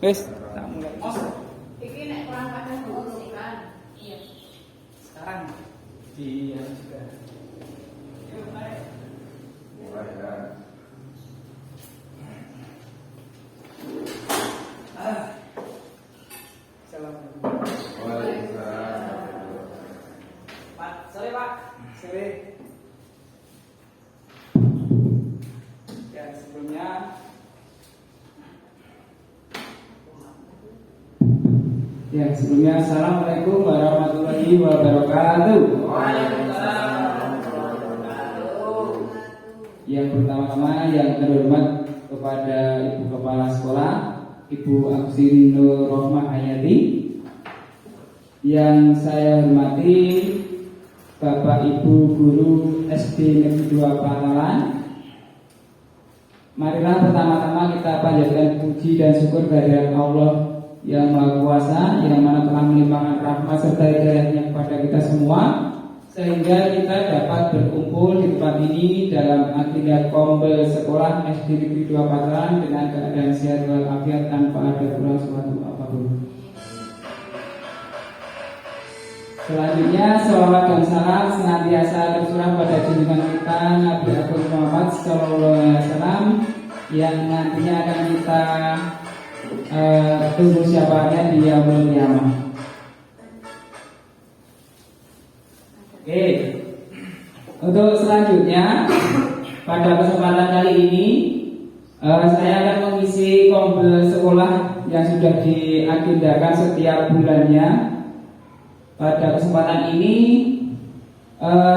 Wes, tak mulai. Iki nek kurang panas kan. Iya. Sekarang di juga. Yuk, mari. Mulai ya. Assalamualaikum. Waalaikumsalam. Pak, sore Pak. Sore. Ya, sebelumnya Assalamualaikum warahmatullahi wabarakatuh. Waalaikumsalam warahmatullahi. Yang pertama-tama yang terhormat kepada Ibu Kepala Sekolah, Ibu Agustin Nur Rohmah Hayati. Yang saya hormati Bapak Ibu Guru SD Negeri 2 Pantalan. Marilah pertama-tama kita panjatkan puji dan syukur kehadirat Allah yang Maha Kuasa, yang mana telah melimpahkan rahmat serta hidayahnya kepada kita semua, sehingga kita dapat berkumpul di tempat ini dalam agenda kombel sekolah SD Negeri 2 Pantalan dengan keadaan sehat walafiat tanpa ada kurang suatu apapun. Selanjutnya, salawat dan salam senantiasa tercurah pada junjungan kita Nabi Agung Muhammad SAW, yang nantinya akan kita tunggu syafaatnya di yaumul qiyamah. Oke, untuk selanjutnya pada kesempatan kali ini saya akan mengisi kombel sekolah yang sudah diagendakan setiap bulannya. Pada kesempatan ini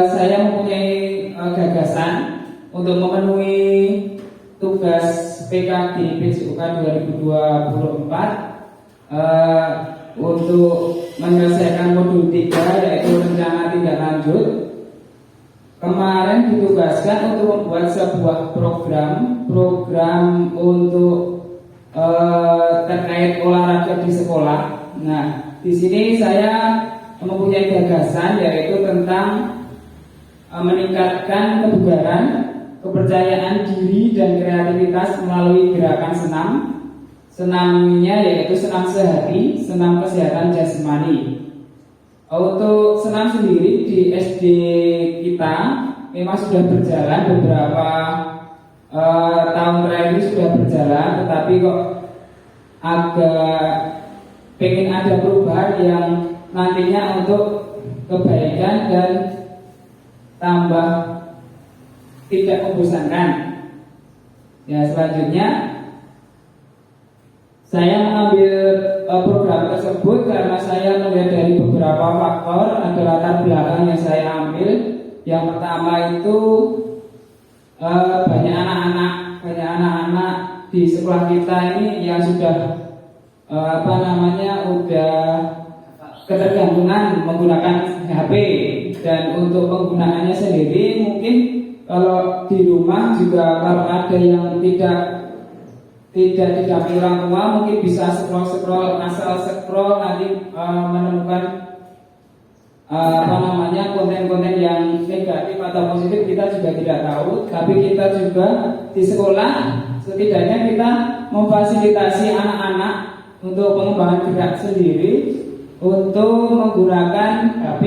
saya mempunyai gagasan untuk memenuhi tugas PKD PJUK 2024 untuk menyelesaikan modul 3, yaitu rencana tindak lanjut. Kemarin ditugaskan untuk membuat sebuah program untuk terkait olahraga di sekolah. Nah, di sini saya mempunyai gagasan yaitu tentang meningkatkan kebugaran, kepercayaan diri dan kreativitas melalui gerakan senam. Senamnya yaitu senam sehari, senam kesehatan jasmani. Untuk senam sendiri di SD kita memang sudah berjalan beberapa tahun terakhir ini sudah berjalan, tetapi kok agak pengen ada perubahan yang nantinya untuk kebaikan dan tambah tidak membosankan. Ya, selanjutnya saya mengambil program tersebut karena saya melihat dari beberapa faktor, ada latar belakang yang saya ambil. Yang pertama itu banyak anak-anak di sekolah kita ini yang sudah udah ketergantungan menggunakan HP, dan untuk penggunaannya sendiri mungkin kalau di rumah juga kalau ada yang tidak didampingi orang tua mungkin bisa scroll asal scroll nanti menemukan konten-konten yang negatif atau positif kita juga tidak tahu. Tapi kita juga di sekolah setidaknya kita memfasilitasi anak-anak untuk pengembangan gerak sendiri untuk menggunakan HP,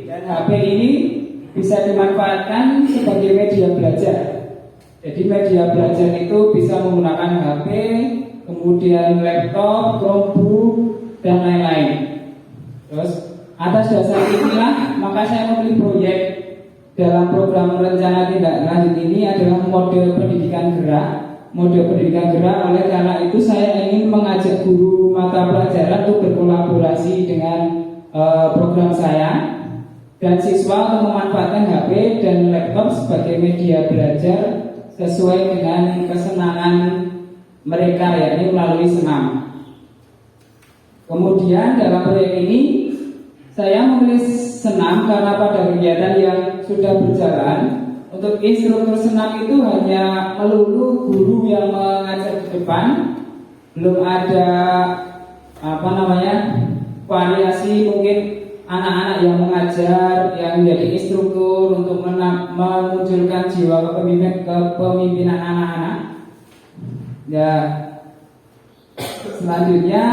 dan HP ini bisa dimanfaatkan sebagai media belajar. Jadi media belajar itu bisa menggunakan HP, kemudian laptop, Chromebook, dan lain-lain. Terus atas dasar inilah maka saya memilih proyek dalam program rencana tindak lanjut ini adalah model pendidikan gerak. Model pendidikan gerak, oleh karena itu saya ingin mengajak guru mata pelajaran untuk berkolaborasi dengan program saya, dan siswa untuk memanfaatkan HP dan laptop sebagai media belajar sesuai dengan kesenangan mereka, yakni melalui senam. Kemudian dalam proyek ini saya memilih senam karena pada kegiatan yang sudah berjalan, untuk instruktur senam itu hanya melulu guru yang mengajar di depan, belum ada variasi mungkin anak-anak yang mengajar, yang menjadi instruktur untuk memunculkan jiwa kepemimpinan anak-anak. Ya, Selanjutnya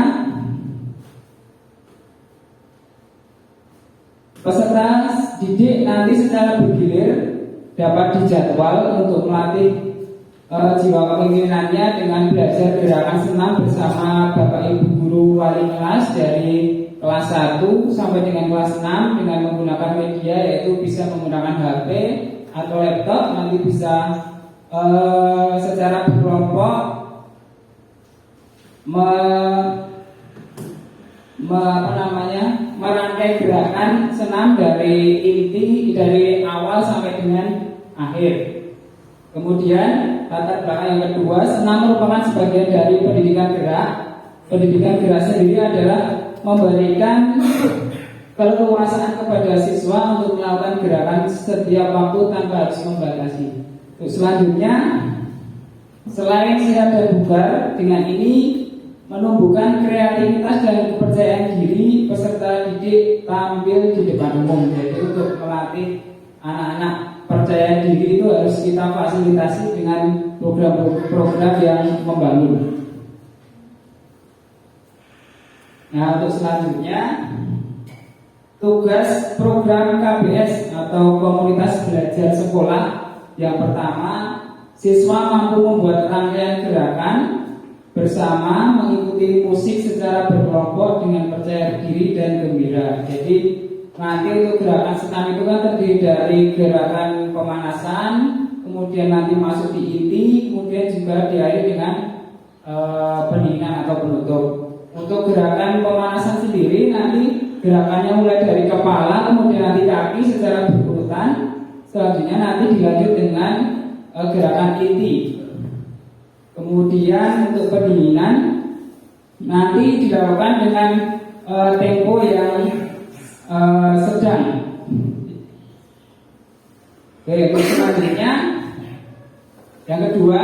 peserta didik nanti secara bergilir dapat dijadwal untuk melatih jiwa kepemimpinannya dengan belajar gerakan senam bersama Bapak Ibu Guru wali kelas dari kelas 1 sampai dengan kelas 6 dengan menggunakan media, yaitu bisa menggunakan HP atau laptop. Nanti bisa secara berkelompok merangkai gerakan senam dari inti, dari awal sampai dengan akhir. Kemudian latar belakang yang kedua, senam merupakan sebagian dari pendidikan gerak. Pendidikan gerak sendiri adalah memberikan keleluasaan kepada siswa untuk melakukan gerakan setiap waktu tanpa harus membatasi. Selanjutnya, selain siap dan bugar, dengan ini menumbuhkan kreativitas dan kepercayaan diri peserta didik tampil di depan umum. Jadi untuk melatih anak-anak percaya diri itu harus kita fasilitasi dengan program-program yang membangun. Nah, untuk selanjutnya, tugas program KBS atau komunitas belajar sekolah. Yang pertama, siswa mampu membuat rangkaian gerakan bersama, mengikuti musik secara berkelompok dengan percaya diri dan gembira. Jadi nanti untuk gerakan senam itu kan terdiri dari gerakan pemanasan, kemudian nanti masuk di inti, kemudian juga diakhiri dengan pendinginan atau penutup. Untuk gerakan pemanasan sendiri nanti gerakannya mulai dari kepala, kemudian nanti kaki secara berurutan. Selanjutnya nanti dilanjut dengan gerakan inti. Kemudian untuk pendinginan nanti dilakukan dengan tempo yang sedang. Oke, selanjutnya yang kedua,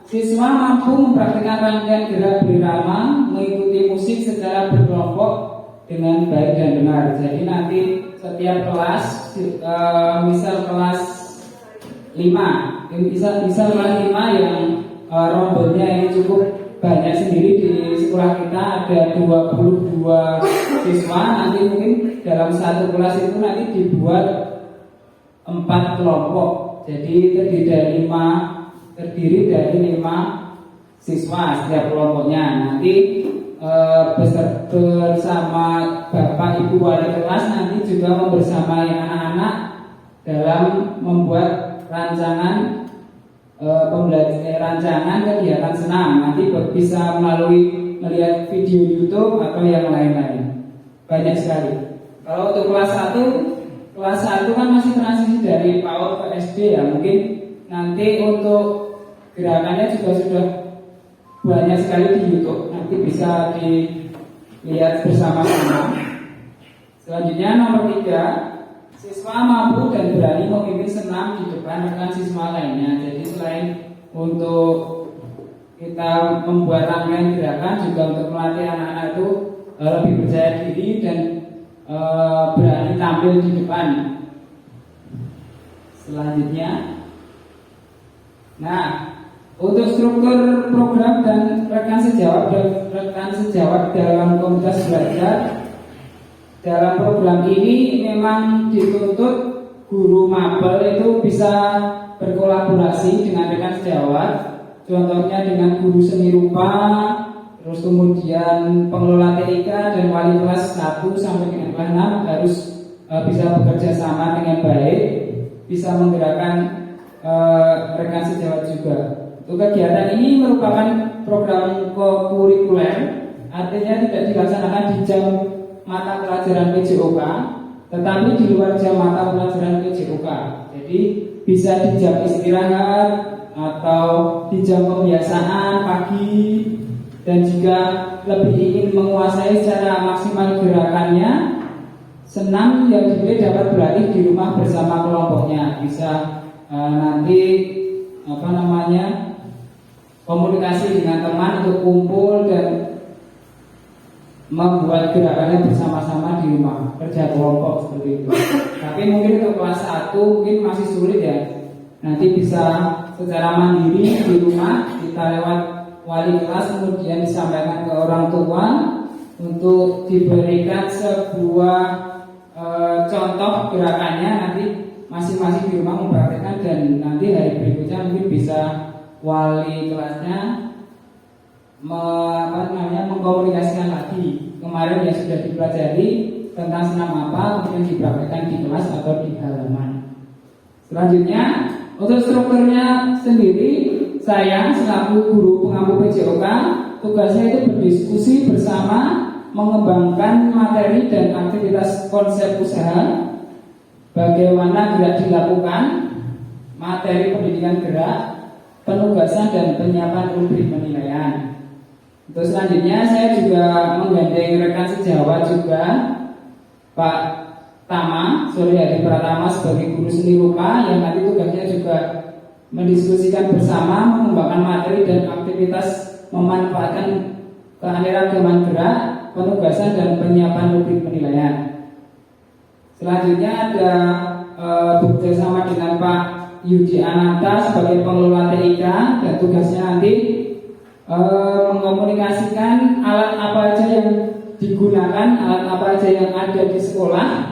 siswa mampu mempraktikkan rangkaian gerak berirama, mengikuti musik secara berkelompok dengan baik dan benar. Jadi nanti setiap kelas, misal kelas 5, misal kelas 5 yang rombonnya ini cukup banyak sendiri di sekolah kita, ada 22 siswa. Nanti mungkin dalam satu kelas itu nanti dibuat 4 kelompok. Jadi terdiri dari 5 siswa setiap kelompoknya. Nanti bersama Bapak Ibu wali kelas nanti juga membersamai anak-anak dalam membuat rancangan rancangan kegiatan senam. Nanti bisa melalui melihat video YouTube atau yang lain-lain. Banyak sekali. Kalau untuk kelas 1 kan masih transisi dari PAUD ke SD ya. Mungkin nanti untuk gerakannya juga sudah banyak sekali di YouTube. Nanti bisa dilihat bersama-sama. Selanjutnya nomor 3, siswa mampu dan berani memimpin senam di depan rekan siswa lainnya. Jadi selain untuk kita membuat rangkaian gerakan, juga untuk melatih anak-anak itu lebih percaya diri dan berani tampil di depan. Selanjutnya, nah, untuk struktur program dan rekan sejawat dalam komunitas belajar. Dalam program ini memang dituntut guru mapel itu bisa berkolaborasi dengan rekan sejawat. Contohnya dengan guru seni rupa, terus kemudian pengelola TIK dan wali kelas 1 sampai dengan kelas 6 harus bisa bekerja sama dengan baik, bisa menggerakkan rekan sejawat juga. Untuk kegiatan ini merupakan program kurikuler, artinya tidak dilaksanakan di jam mata pelajaran PJOK, tetapi di luar jam mata pelajaran PJOK. Jadi bisa di jam istirahat atau di jam kebiasaan pagi. Dan jika lebih ingin menguasai secara maksimal gerakannya, senam yang dipilih dapat berlatih di rumah bersama kelompoknya. Bisa nanti komunikasi dengan teman untuk kumpul dan membuat gerakannya bersama-sama di rumah, kerja kelompok seperti itu. Tapi mungkin untuk kelas 1 mungkin masih sulit ya. Nanti bisa secara mandiri di rumah kita lewat wali kelas kemudian disampaikan ke orang tua untuk diberikan sebuah contoh gerakannya, nanti masing-masing di rumah mempraktekkan dan nanti hari berikutnya mungkin bisa wali kelasnya mengkomunikasikan lagi kemarin yang sudah dipelajari tentang senam apa, kemudian dipraktekkan di kelas atau di halaman. Selanjutnya untuk strukturnya sendiri, saya selaku guru pengampu PJOK tugasnya itu berdiskusi bersama, mengembangkan materi dan aktivitas konsep usaha, bagaimana gerak dilakukan, materi pendidikan gerak, penugasan dan penyiapan rubrik penilaian. Untuk selanjutnya saya juga menggandeng rekan sejawat juga, Pak Tama, Suryadi Pratama sebagai guru seni rupa yang nanti tugasnya juga mendiskusikan bersama, mengembangkan materi dan aktivitas, memanfaatkan keanekaragaman gerak, penugasan dan penyiapan rubrik penilaian. Selanjutnya ada bekerjasama dengan Pak Yudi Ananta sebagai pengelola TIK dan tugasnya nanti mengkomunikasikan alat apa aja yang digunakan, alat apa aja yang ada di sekolah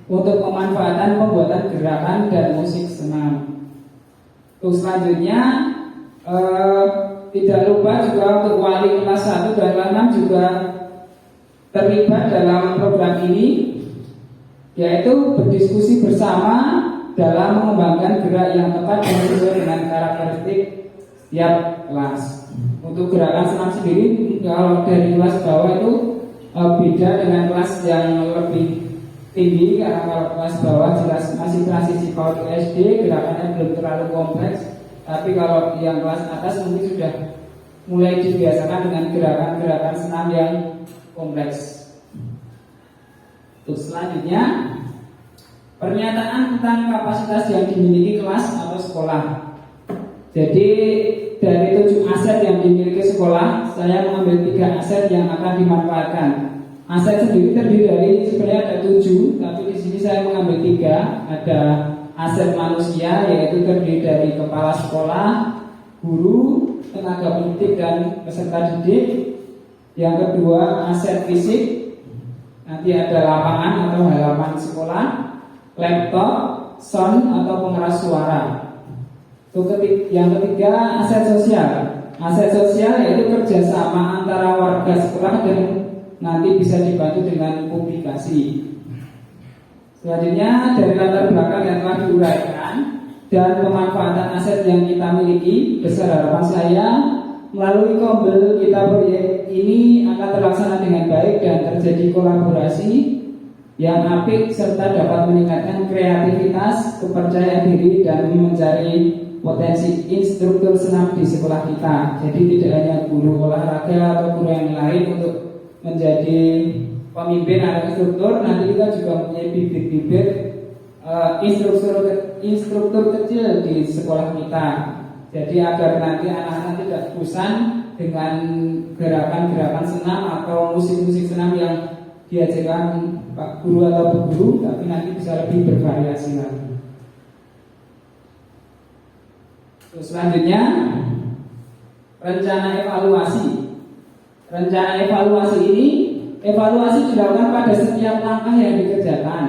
untuk pemanfaatan pembuatan gerakan dan musik senam. Terus selanjutnya tidak lupa juga untuk wali kelas 1 dan kelas 6 juga terlibat dalam program ini, yaitu berdiskusi bersama dalam mengembangkan gerak yang tepat dan sesuai dengan karakteristik setiap kelas. Untuk gerakan senam sendiri, kalau dari kelas bawah itu beda dengan kelas yang lebih tinggi, karena kalau kelas bawah jelas masih transisi PAUD SD, gerakannya belum terlalu kompleks. Tapi kalau yang kelas atas mungkin sudah mulai dibiasakan dengan gerakan-gerakan senam yang kompleks. Untuk selanjutnya, pernyataan tentang kapasitas yang dimiliki kelas atau sekolah. Jadi dari 7 aset yang dimiliki sekolah, saya mengambil 3 aset yang akan dimanfaatkan. Aset sendiri terdiri dari sebenarnya ada 7, tapi di sini saya mengambil 3. Ada aset manusia, yaitu terdiri dari kepala sekolah, guru, tenaga pendidik dan peserta didik. Yang kedua aset fisik, nanti ada lapangan atau halaman sekolah, laptop, sound atau pengeras suara. Yang ketiga aset sosial. Aset sosial yaitu kerjasama antara warga sekolah dan nanti bisa dibantu dengan publikasi. Selanjutnya dari latar belakang yang telah diuraikan dan pemanfaatan aset yang kita miliki, besar harapan saya melalui Kombel kita proyek ini akan terlaksana dengan baik dan terjadi kolaborasi yang apik serta dapat meningkatkan kreativitas, kepercayaan diri dan mencari potensi instruktur senam di sekolah kita. Jadi tidak hanya guru olahraga atau guru yang lain untuk menjadi pemimpin atau instruktur, nanti kita juga mempunyai bibit-bibit instruktur kecil di sekolah kita. Jadi agar nanti anak-anak tidak bosan dengan gerakan-gerakan senam atau musik-musik senam yang diajarkan Pak Guru atau Bu Guru, tapi nanti bisa lebih bervariasi lagi. Terus selanjutnya rencana evaluasi. Rencana evaluasi ini, evaluasi dilakukan pada setiap langkah yang dikerjakan,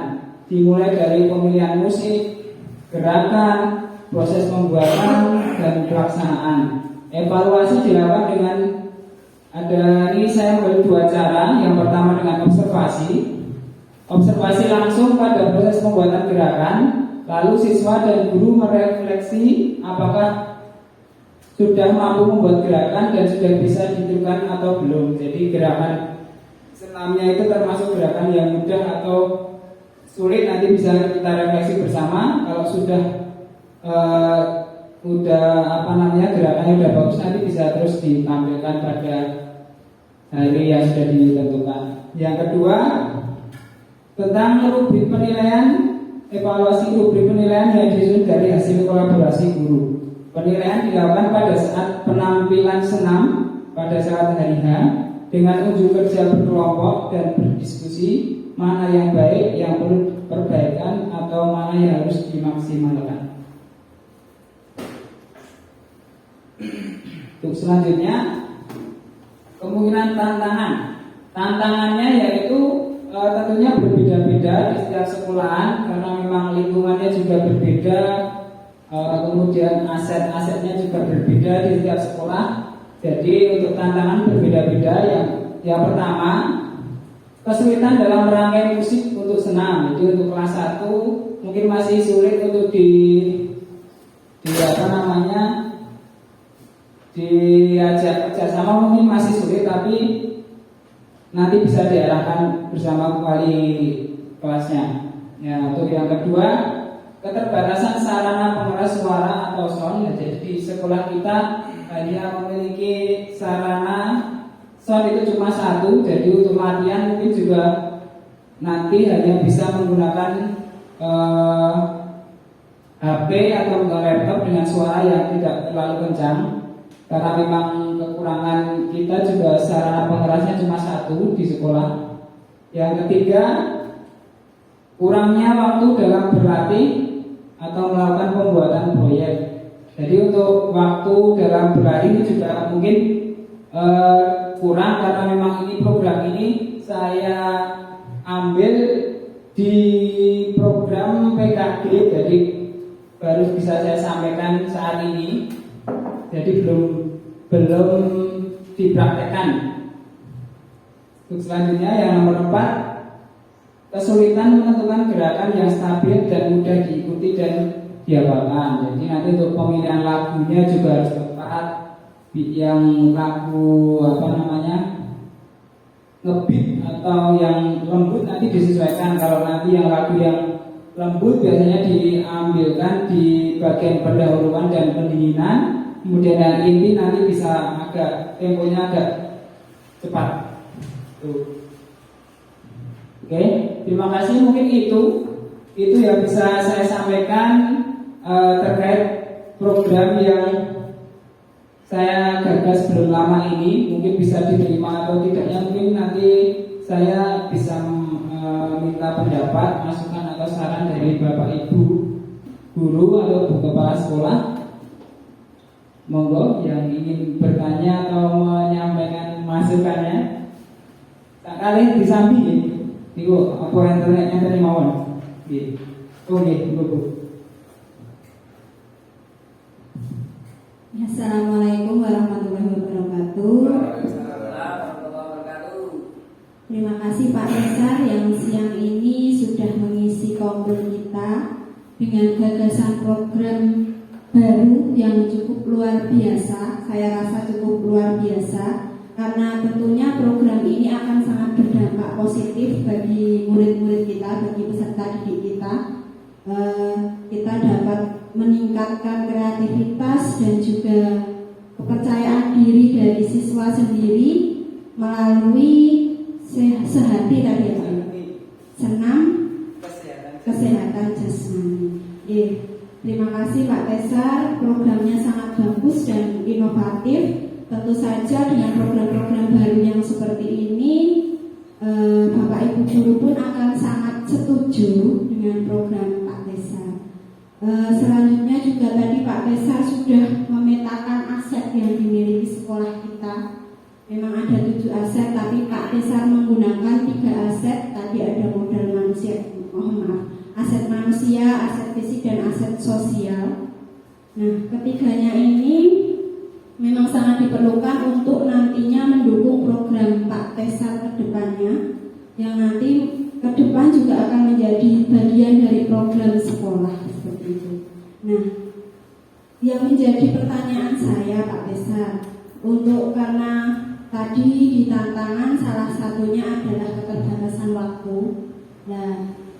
dimulai dari pemilihan musik, gerakan, proses pembuatan dan pelaksanaan. Evaluasi dilakukan dengan ini saya ambil 2 cara. Yang pertama dengan observasi. Observasi langsung pada proses pembuatan gerakan, lalu siswa dan guru merefleksi apakah sudah mampu membuat gerakan dan sudah bisa ditirukan atau belum. Jadi gerakan senamnya itu termasuk gerakan yang mudah atau sulit, nanti bisa kita refleksi bersama. Kalau sudah gerakannya udah bagus, nanti bisa terus ditampilkan pada hari yang sudah ditentukan. Yang kedua tentang rubrik penilaian. Evaluasi rubrik penilaian yang disusun dari hasil kolaborasi guru. Penilaian dilakukan pada saat penampilan senam pada saat hari H dengan unjuk kerja berkelompok dan berdiskusi mana yang baik, yang perlu perbaikan atau mana yang harus dimaksimalkan. Untuk selanjutnya kemungkinan tantangan. Tantangannya yaitu tentunya berbeda-beda di setiap sekolahan karena memang lingkungannya juga berbeda, kemudian aset-asetnya juga berbeda di setiap sekolah. Jadi untuk tantangan berbeda-beda. Yang pertama, kesulitan dalam merangkai musik untuk senam. Jadi untuk kelas 1 mungkin masih sulit untuk diajak kerjasama, mungkin masih sulit, tapi nanti bisa diarahkan bersama wali kelasnya. Ya, untuk yang kedua, keterbatasan sarana pengeras suara atau sound. Ya, jadi di sekolah kita hanya memiliki sarana sound itu cuma satu. Jadi untuk latihan mungkin juga nanti hanya bisa menggunakan HP atau laptop dengan suara yang tidak terlalu kencang. Karena memang kekurangan kita juga sarana pengerasnya cuma satu di sekolah. Yang ketiga, kurangnya waktu dalam berlatih atau melakukan pembuatan proyek. Jadi untuk waktu dalam berlatih ini juga mungkin kurang karena memang ini program ini saya ambil di program PKG, jadi baru bisa saya sampaikan saat ini. Jadi belum dipraktekkan. Untuk selanjutnya yang nomor 4, kesulitan menentukan gerakan yang stabil dan mudah diikuti dan dihafalkan. Jadi nanti untuk pemilihan lagunya juga harus tepat. Yang lagu ngebeat atau yang lembut nanti disesuaikan. Kalau nanti yang lagu yang lembut biasanya diambilkan di bagian pendahuluan dan pendinginan. Kemudian yang inti nanti bisa agak temponya agak cepat. Tuh. Oke, terima kasih. Mungkin itu yang bisa saya sampaikan terkait program yang saya gagas belum lama ini. Mungkin bisa diterima atau tidaknya, mungkin nanti saya bisa minta pendapat, masukan atau saran dari Bapak Ibu guru atau Bu Kepala Sekolah. Monggo yang ingin bertanya atau menyampaikan masukannya. Tak kali disambi ya. Iku apa internetnya tadi mawon. Nggih. Oke, Bu. Assalamualaikum warahmatullahi wabarakatuh. Terima kasih Pak Besar yang siang ini sudah mengisi kompul kita dengan gagasan program baru yang cukup luar biasa. Saya rasa cukup luar biasa karena tentunya program ini akan sangat berdampak positif bagi murid-murid kita, bagi peserta didik kita. Kita dapat meningkatkan kreativitas dan juga kepercayaan diri dari siswa sendiri melalui sehati tadi ya, senam kesehatan jasmani. Terima kasih Pak Tesar, programnya sangat bagus dan inovatif. Tentu saja dengan program-program baru yang seperti ini, Bapak Ibu guru pun akan sangat setuju dengan program Pak Tesar. Selanjutnya juga tadi Pak Tesar sudah memetakan aset yang dimiliki sekolah kita. Memang ada 7 aset, tapi Pak Tesar menggunakan 3 aset. Tadi ada modal manusia, aset manusia, aset fisik, dan aset sosial. Nah, ketiganya ini memang sangat diperlukan untuk nantinya mendukung program Pak Tesar ke depannya, yang nanti ke depan juga akan menjadi bagian dari program sekolah seperti itu. Nah, yang menjadi pertanyaan saya Pak Tesar, karena tadi di tantangan salah satunya adalah keterbatasan waktu. Nah,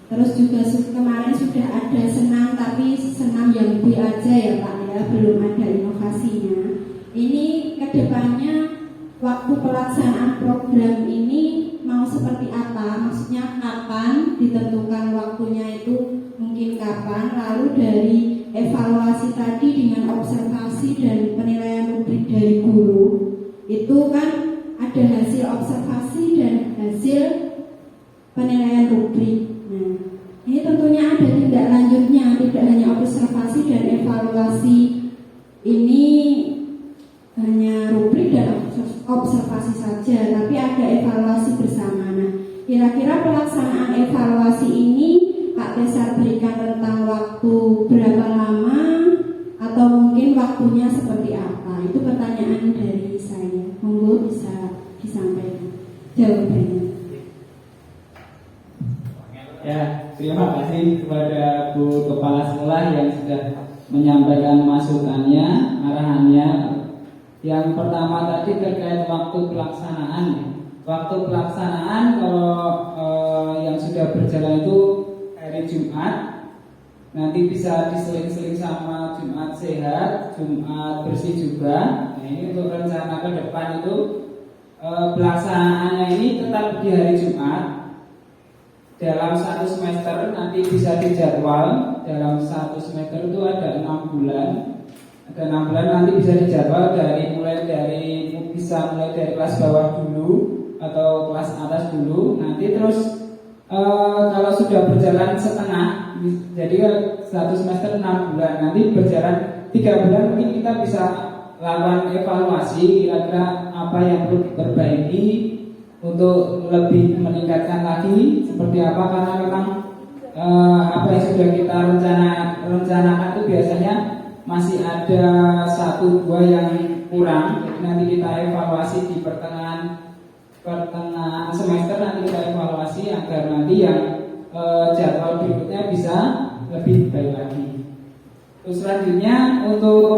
terus juga kemarin sudah ada senam, tapi senam yang B aja ya Pak ya, belum ada inovasinya. Ini kedepannya waktu pelaksanaan program ini mau seperti apa? Maksudnya kapan ditentukan waktunya itu, mungkin kapan? Lalu dari evaluasi tadi dengan observasi dan penilaian rubrik dari guru, itu kan ada hasil observasi dan hasil penilaian rubrik. Nah, ini tentunya ada tindak lanjutnya, tidak hanya observasi dan evaluasi. Ini hanya rubrik dan observasi saja. ada evaluasi bersama. Nah, kira-kira pelaksanaan evaluasi ini Pak Tesar berikan rentang waktu berapa lama atau mungkin waktunya seperti apa? Itu pertanyaan dari saya. Monggo bisa disampaikan jawabannya. Ya, terima kasih kepada Bu Kepala Sekolah yang sudah menyampaikan masukannya, arahannya. Yang pertama tadi terkait waktu pelaksanaan. Waktu pelaksanaan kalau yang sudah berjalan itu hari Jumat, nanti bisa diseling-seling sama Jumat sehat, Jumat bersih juga. Nah, ini untuk rencana ke depan itu pelaksanaannya ini tetap di hari Jumat. Dalam satu semester nanti bisa dijadwal. Dalam satu semester itu ada 6 bulan. Ada 6 bulan nanti bisa dijadwal mulai dari kelas bawah dulu atau kelas atas dulu. Nanti terus kalau sudah berjalan setengah, jadi satu semester 6 bulan, nanti berjalan 3 bulan mungkin kita bisa lakukan evaluasi kira-kira apa yang perlu diperbaiki untuk lebih meningkatkan lagi seperti apa, karena memang apa yang sudah kita rencanakan itu biasanya masih ada 1-2 yang kurang. Jadi nanti kita evaluasi di pertengahan semester, nanti kita evaluasi agar nanti yang jadwal berikutnya bisa lebih baik lagi. Terus selanjutnya untuk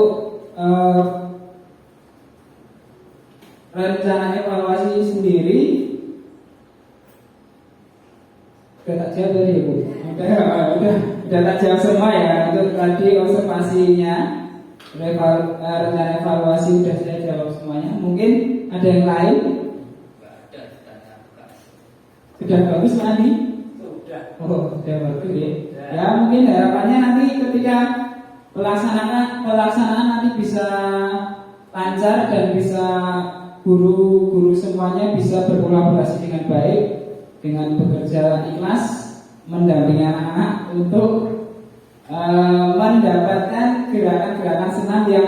rencana evaluasi sendiri udah tak jawab tadi ya Bu? Udah tak jawab semua ya. Untuk tadi observasinya, rencana evaluasi sudah saya jawab semuanya. Mungkin ada yang lain? Sudah bagus Pak Andi? Sudah bagus ya. Ya mungkin harapannya nanti ketika pelaksanaan nanti bisa lancar dan bisa guru-guru semuanya bisa berkolaborasi dengan baik, dengan bekerja ikhlas mendampingi anak-anak untuk mendapatkan gerakan-gerakan senam yang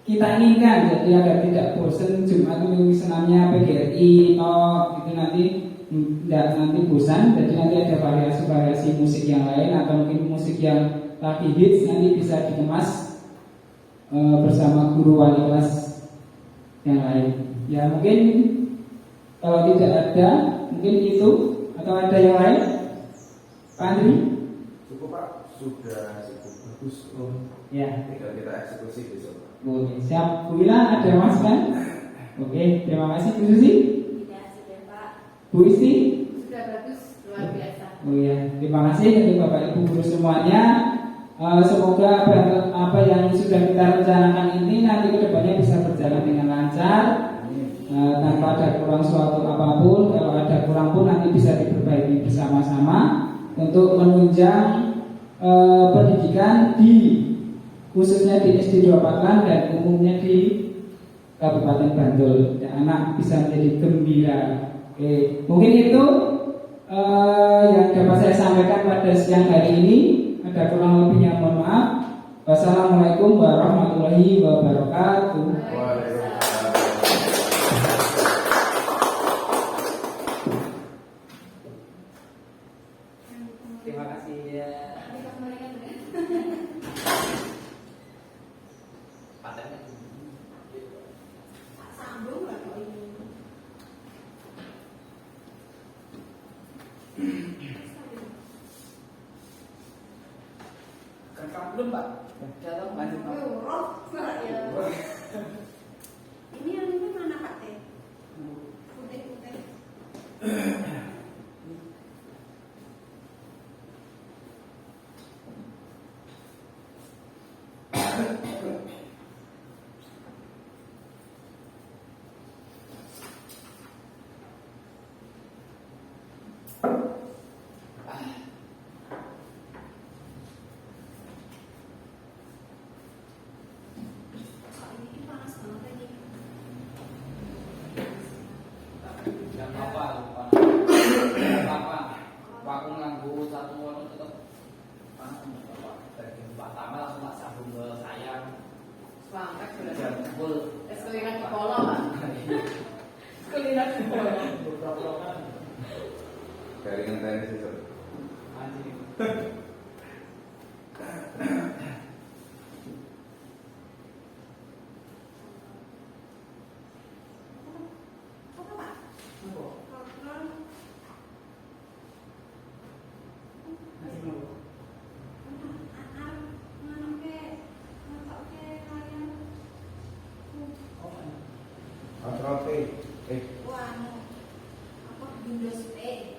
kita inginkan. Jadi agar tidak bosan Jumat itu senamnya PGRI itu nanti bosan. Jadi nanti ada variasi-variasi musik yang lain atau mungkin musik yang lagi hits nanti bisa dikemas bersama guru wali kelas yang lain. Ya mungkin kalau tidak ada, mungkin itu, atau ada yang lain? Pak Andri? Cukup Pak, sudah cukup bagus. Ya. Tinggal kita eksekusi besok. Oke, siap. Bu Ila ada masukan? Oke, terima kasih Bu Susi. Tidak sudah Pak. Bu Isti? Sudah bagus, luar biasa. Oh ya, terima kasih untuk Bapak Ibu guru semuanya. Semoga apa yang sudah kita rencanakan ini nanti kedepannya bisa berjalan dengan lancar, tanpa ada kurang suatu apapun. Kalau ada kurang pun nanti bisa diperbaiki bersama-sama untuk menunjang pendidikan khususnya di SD 24 dan umumnya di Kabupaten Bantul. Dan anak bisa menjadi gembira. Oke, mungkin itu yang dapat saya sampaikan pada siang hari ini. Ada kurang lebihnya mohon maaf. Wassalamualaikum warahmatullahi wabarakatuh. Waalaikumsalam. Terima kasih ya. Kita kembalikan ya. Sambung nggak kok ini? Rekam belum Pak? Jatuh lanjut Pak. Ya. Ini yang ini mana Pak Teh? Putih-putih. Ini panas banget ini. Jangan apa Pak nganggu satu orang tetap panas Pak. Dari pertama langsung tak sambung ke saya. Semangat sudah. Jam full. Sekeliling di kolom Pak. Sekeliling. Dari ngenteni sih Sob. Anjing. Apa Pak? Apa? Kontrol. Masih mau. Oh, Kontrol P. Windows P.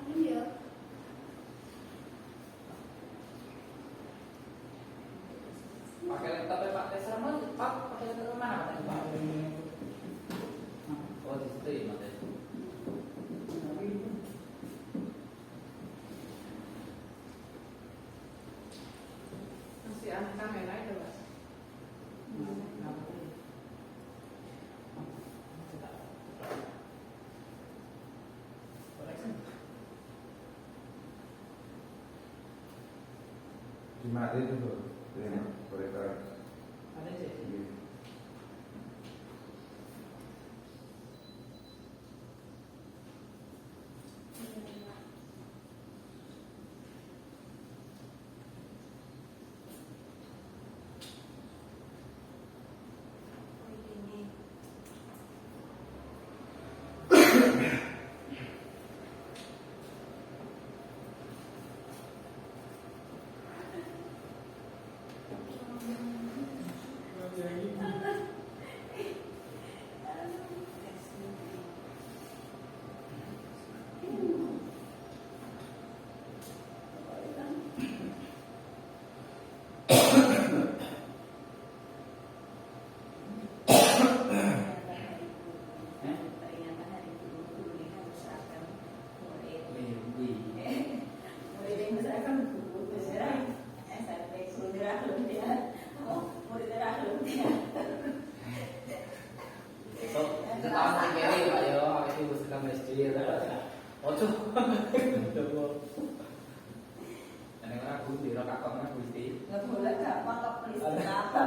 Ini ya. Pakai laptop Pak Tesar mah Pak pakai laptop mana Pak? Oh di situ ya Mas. Masih ada kamera itu Mas. Di mati itu Sob. Ini korektor. Ada sih. Iya. Peringatan Hari Guru ini kan misalkan murid Iya. yang misalkan guru misalkan SMP guru belum dia, murid belum dia. So, setahun tinggi Pak yo, itu wis tekan SD ta. Ojo. Nek ora kudu dira kakon Gusti. Nggak boleh gak pakai pelistirapan.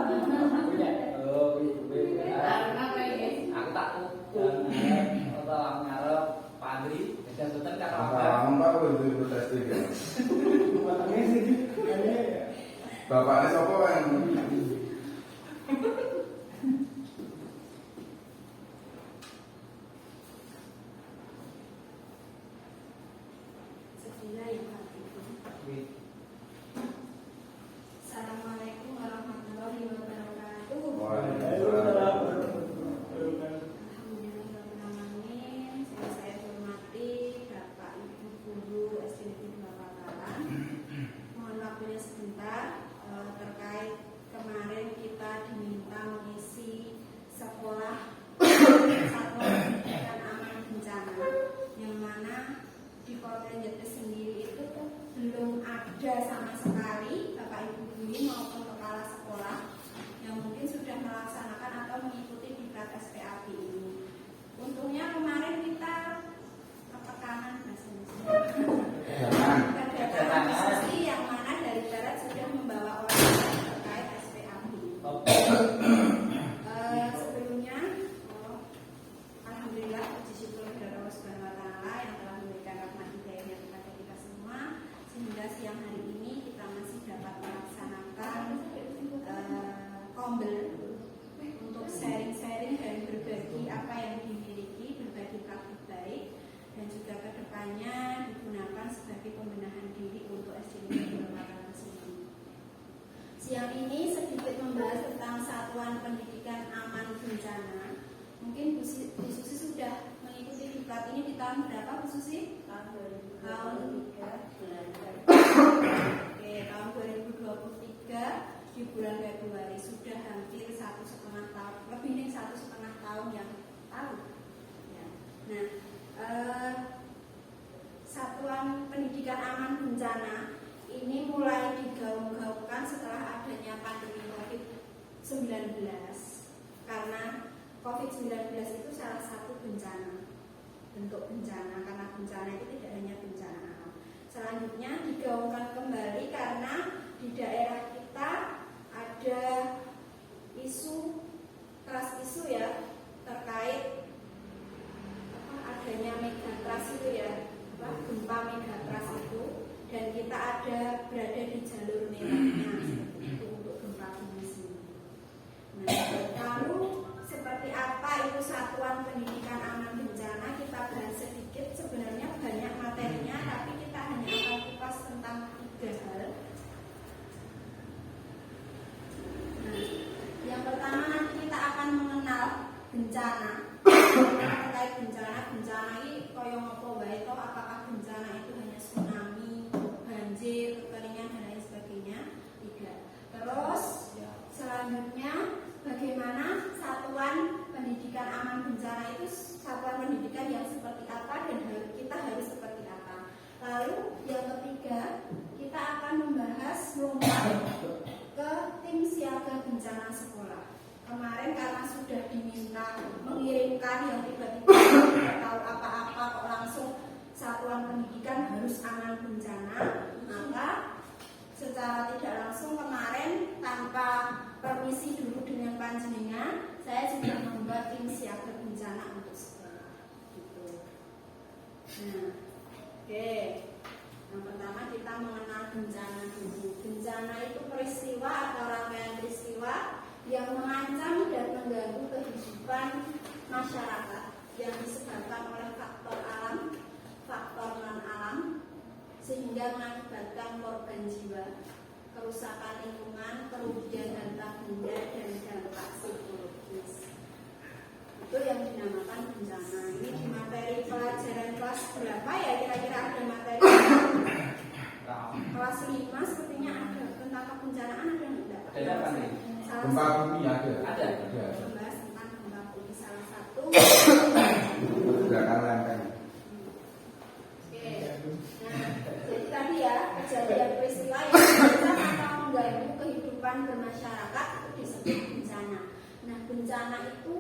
Punya. Oh, kuwi. Karena kayak Aku tak ukur. Atau ngarep Pak Andri, dan sultan karo apa? Apa itu protes iki? Matangnya sih. Bapaknya sapa yang Segila ya Pak Ibu. Assalamualaikum warahmatullahi wabarakatuh. Alhamdulillahirrahmanirrahim. Saya hormati Bapak Ibu Guru SD Negeri 2 Pataran. Mohon waktunya sebentar terkait kemarin kita diminta mengisi sekolah satuan pendidikan aman bencana, yang mana di Kota Jati sendiri itu belum ada sama sekali Bapak Ibu guru maupun kepala sekolah yang mungkin sudah melaksanakan atau mengikuti diklat SPAB ini. Untungnya kemarin kita kepekanan kedatangan diskusi yang mana dari barat sudah membawa orang terkait SPAB. Sebelumnya, alhamdulillah puji syukur kepada Allah Subhanahu wa taala yang telah memberikan rahmat hidayahnya kepada kita semua sehingga siang hari ini kita masih dapat melaksanakan kombel untuk sharing-sharing dan berbagi apa yang dimiliki, berbagi praktik baik dan juga kedepannya digunakan sebagai pembenahan diri untuk SD Negeri 2 Pataran sendiri. Siang ini sedikit membahas tentang Satuan Pendidikan Aman Bencana. Mungkin Bu Susi sudah mengikuti diklat ini di tahun berapa Bu Susi? tahun 2023 bulan Oke, tahun 2023 di bulan Februari sudah hampir 1,5 tahun, lebih dari 1,5 tahun yang lalu. Ya. Nah, Satuan Pendidikan Aman Bencana ini ini mulai digaung-gaungkan setelah adanya pandemi COVID-19, karena COVID-19 itu salah satu bencana, bentuk bencana, karena bencana itu tidak hanya bencana alam. Selanjutnya digaungkan kembali karena di daerah kita ada trust isu ya, terkait adanya megatrust itu ya, gempa megatrust itu, dan kita berada di jalur merahnya seperti itu untuk gempa bumi sini. Nah, lalu seperti apa itu satuan pendidikan aman bencana, kita bahas sedikit. Sebenarnya banyak materinya, tapi kita hanya akan kupas tentang 3 hal. Nah, yang pertama nanti kita akan mengenal bencana. Terkait bencana ini koyo ngopo wae to, apakah bencana itu hanya tsunami, banjir, kekeringan dan lain sebagainya? Tidak. Terus selanjutnya bagaimana satuan pendidikan aman bencana itu satuan pendidikan yang seperti apa dan kita harus seperti apa. Lalu yang ketiga kita akan membahas lomba ke tim siaga bencana sekolah. Kemarin karena sudah diminta mengirimkan yang tiba-tiba tidak tahu apa-apa kok langsung satuan pendidikan harus aman bencana, maka secara tidak langsung kemarin tanpa permisi dulu dengan panjenengan, saya sudah membuat tim siaga bencana untuk sekolah. Gitu. Nah, oke. Yang pertama kita mengenal bencana dulu. Bencana itu peristiwa atau rangkaian peristiwa yang mengancam dan mengganggu kehidupan masyarakat yang disebabkan oleh faktor alam, faktor non alam, sehingga mengakibatkan korban jiwa, kerusakan lingkungan, kerugian harta benda dan dampak psikologis. Itu yang dinamakan bencana. Ini di materi pelajaran kelas berapa ya? Kira-kira ada materi kelas 5 sepertinya ada tentang kebencanaan, ada enggak? Ada apa nih? Gempa bumi ada. Ada. Membahas tentang gempa bumi salah satu. Gerakan lempeng. Oke. Nah, jadi tadi ya kejadian peristiwa yang mengancam atau mengganggu kehidupan bermasyarakat itu disebut bencana. Nah, bencana itu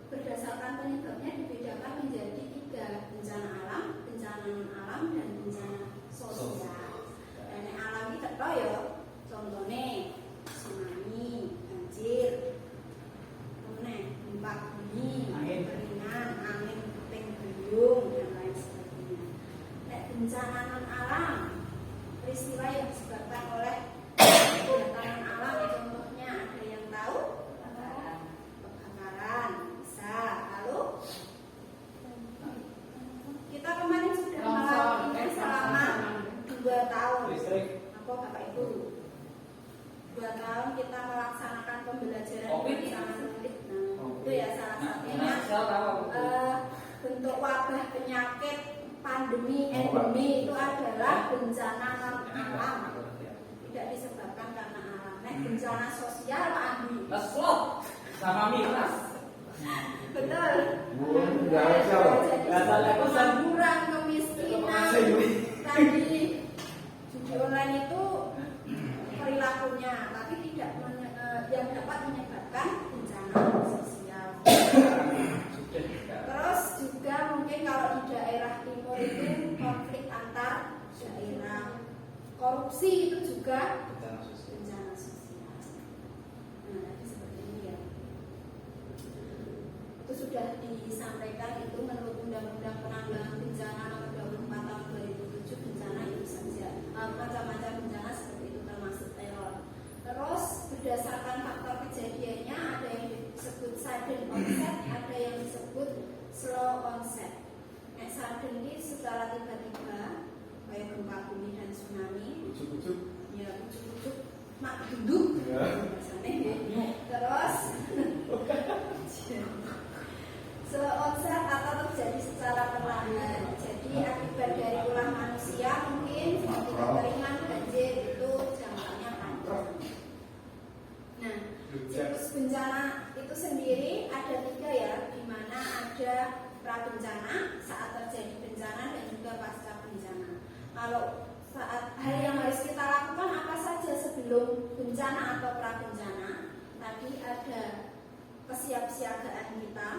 berdasarkan penyebabnya dibedakan menjadi 3, bencana alam, bencana non alam, dan bencana sosial. Dan yang alam ini tetap ya, contohnya tsunami, banjir, gempa bumi, kekeringan, angin puting beliung dan lain sebagainya. Bencana non alam, peristiwa yang disebabkan oleh kegiatan non alam, contohnya ada yang tahu? Kebakaran, bisa. Lalu kita kemarin sudah melakukan selama 2 tahun. Apa Bapak Ibu? 2 tahun kita melaksanakan pembelajaran bersama sulit. Nah, itu ya salah satunya bentuk wabah penyakit pandemi endemi itu adalah bencana non alam, tidak disebabkan karena alam. Nah, bencana sosial Pak Andi. Sama miras. Betul. Jadi pengangguran, kemiskinan, tadi judi online itu perilakunya, tapi tidak yang dapat menyebabkan bencana sosial. Terus juga mungkin kalau di daerah timur itu konflik antar daerah, korupsi itu juga bencana sosial. Nah, tadi seperti ini ya. Itu sudah disampaikan itu menurut Undang-Undang Penanggulangan Bencana Nomor 24 Tahun 2007, bencana itu saja macam-macam bencana seperti itu termasuk teror. Terus berdasarkan faktor kejadiannya ada yang disebut sudden onset, ada yang disebut slow onset. Nah, sudden ini secara tiba-tiba kayak gempa bumi dan tsunami. Ujuk-ujuk. Ya, ujuk-ujuk mak duduk. Ya. Terus slow onset atau terjadi secara perlahan. Jadi akibat dari ulah manusia mungkin seperti kekeringan, banjir itu jaraknya panjang. Nah, siklus bencana itu sendiri ada 3 ya, di mana ada pra bencana, saat terjadi bencana dan juga pasca bencana. Kalau hal yang harus kita lakukan apa saja sebelum bencana atau prabencana. Tadi ada kesiapsiagaan kita,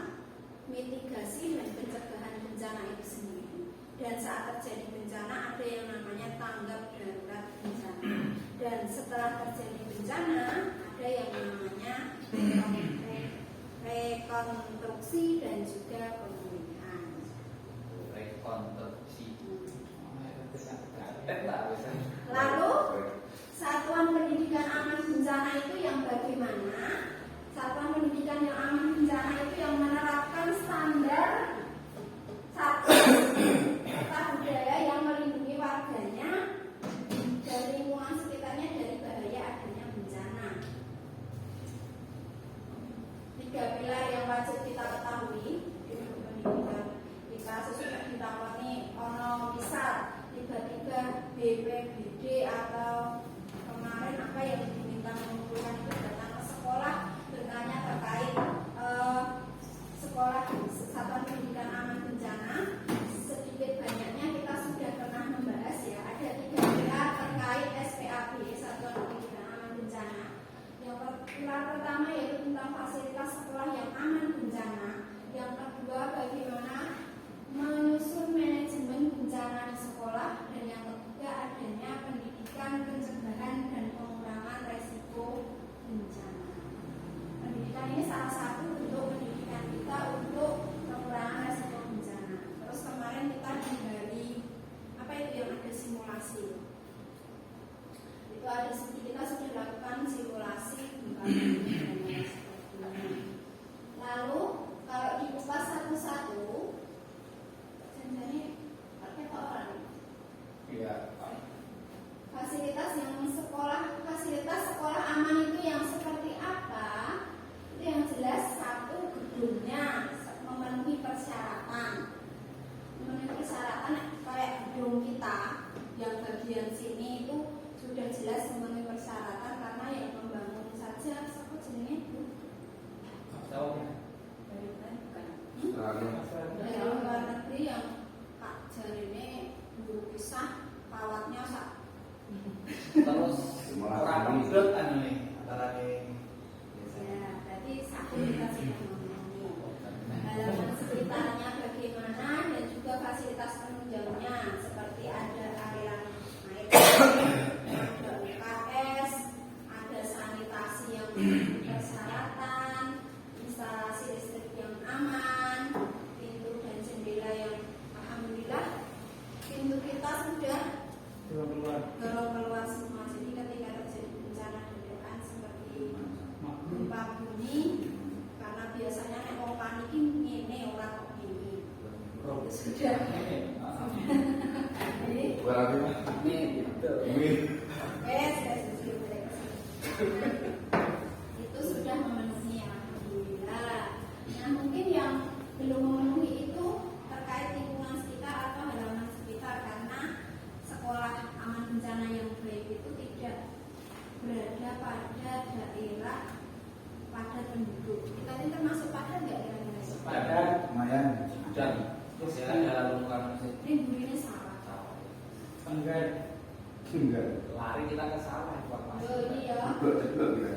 mitigasi dan pencegahan bencana itu sendiri. Dan saat terjadi bencana ada yang namanya tanggap darurat bencana. Dan setelah terjadi bencana ada yang namanya rekonstruksi dan juga pemulihan. Rekonstruksi. Lalu satuan pendidikan aman bencana itu yang bagaimana? Satuan pendidikan yang aman bencana itu yang menerapkan standar tata budaya yang melindungi warganya dan lingkungan sekitarnya dari bahaya adanya bencana. 3 pilar yang wajib kita ketahui di pendidikan kita sesudah ditakoni ono misal tiba-tiba BPBD atau kemarin apa yang diminta mengumpulkan itu datang ke sekolah bertanya terkait sekolah satuan pendidikan aman bencana. Sedikit banyaknya kita sudah pernah membahas ya, ada 3 pilar terkait SPAB satuan pendidikan aman bencana. Yang pilar pertama yaitu tentang fasilitas sekolah yang aman bencana. Yang kedua bagaimana menyusun manajemen bencana di sekolah, dan yang ketiga adanya pendidikan pencegahan dan pengurangan resiko bencana. Pendidikan ini salah satu bentuk pendidikan kita untuk pengurangan resiko bencana. Terus kemarin kita diberi apa itu yang ada simulasi. Itu ada kita sudah lakukan simulasi bencana. Lalu kalau dikupas satu-satu ini pakai orang. Iya. Fasilitas sekolah aman itu yang seperti apa? Itu yang jelas satu gedungnya memenuhi persyaratan. Memenuhi persyaratan kayak gedung kita yang bagian sini itu sudah jelas memenuhi persyaratan karena yang membangun saja siapa jenenge Bu? Tahu. Dari luar negeri yang jarine guru pisah kawatnya sak. Terus orang pedot anu nih antara nih. Ya, berarti satu kita sudah memenuhi. Halaman sekitarnya bagaimana dan juga fasilitas penunjangnya seperti ada aliran air, ada UKS, ada sanitasi yang memenuhi persyaratan, instalasi listrik yang aman, pintu dan jendela yang alhamdulillah pintu kita sudah keluar semua. Jadi ketika terjadi bencana dadakan seperti gempa bumi, karena biasanya nek wong panik ini ora kok ini. Sudah. Jadi itu sudah memenuhi alhamdulillah. Nah mungkin yang belum memenuhi itu terkait lingkungan sekitar atau halaman sekitar, karena sekolah aman bencana yang baik itu tidak berada pada daerah padat penduduk. Kita ini termasuk padat nggak kira-kira? Padat. Lumayan. Dan ya ada lingkungan Ini bunyinya salah. Enggak. Lari kita ke sawah informasi. Oh iya. Jeblok ya.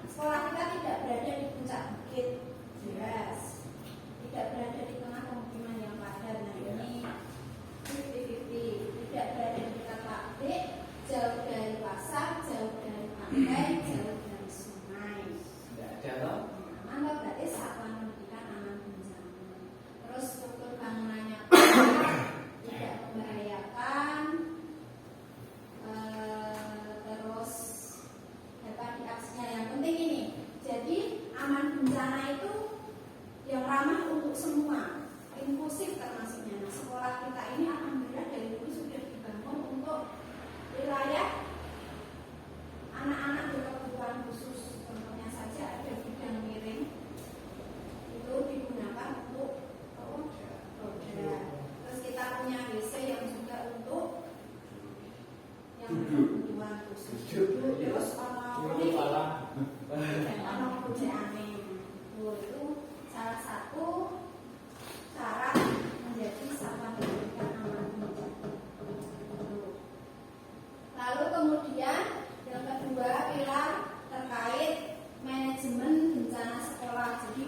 Sekolah kita tidak berada di puncak bukit, jelas. Tidak berada di tengah pemukiman yang padat. Nah ini 50-50. Tidak berada di dekat pabrik, jauh dari pasar, jauh dari pantai, jauh dari sungai. Enggak ada loh. Anggap berarti satuan pendidikan aman bencana. Terus struktur bangunannya kuat, tidak membahayakan. Terus data di aksinya yang penting ini. Jadi aman bencana itu yang ramah untuk semua, inklusif termasuknya. Nah, sekolah kita ini alhamdulillah dari dulu sudah dibangun untuk wilayah anak-anak berkebutuhan khusus. Contohnya saja ada bidang miring itu digunakan untuk roda. Terus kita punya WC yang juga untuk yang berkebutuhan khusus. Terus ono kuning, ono kucing aneh.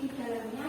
di dalamnya